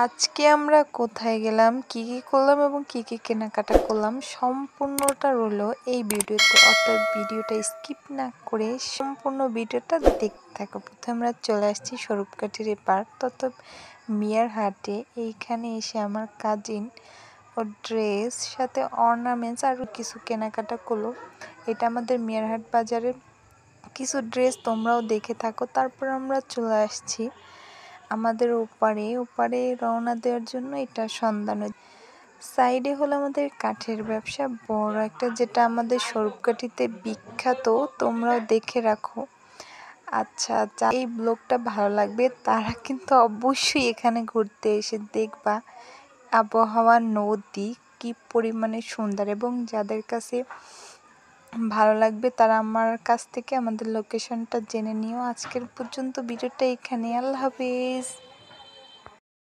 আজকে আমরা কোথায় গেলাম, কি করলাম এবং কি কেনাকাটা করলাম সম্পূর্ণটা রইলো এই ভিডিওতে। অর্থাৎ ভিডিওটা স্কিপ না করে সম্পূর্ণ ভিডিওটা দেখতে থাকো। প্রথমে আমরা চলে আসছি স্বরূপকাঠির পার্ক তত মিয়ার হাটে। এইখানে এসে আমার কাজিন ও ড্রেস সাথে অর্নামেন্টস আরও কিছু কেনাকাটা করলো। এটা আমাদের মিয়ারহাট বাজারের কিছু ড্রেস, তোমরাও দেখে থাকো। তারপর আমরা চলে আসছি আমাদের ওপারে রওনা দেওয়ার জন্য। এটা সন্ধ্যা নদী সাইডে হলো আমাদের কাঠের ব্যবসা বড় একটা, যেটা আমাদের স্বরূপকাঠিতে বিখ্যাত। তোমরাও দেখে রাখো। আচ্ছা, এই ব্লগটা ভালো লাগবে তারা কিন্তু অবশ্যই এখানে ঘুরতে এসে দেখবা আবহাওয়া, নদী কি পরিমাণে সুন্দর। এবং যাদের কাছে ভালো লাগবে তারা আমার কাছ থেকে আমাদের লোকেশনটা জেনে নিও। আজকের পর্যন্ত ভিডিওটা এখানে। আল্লাহ হাফেজ।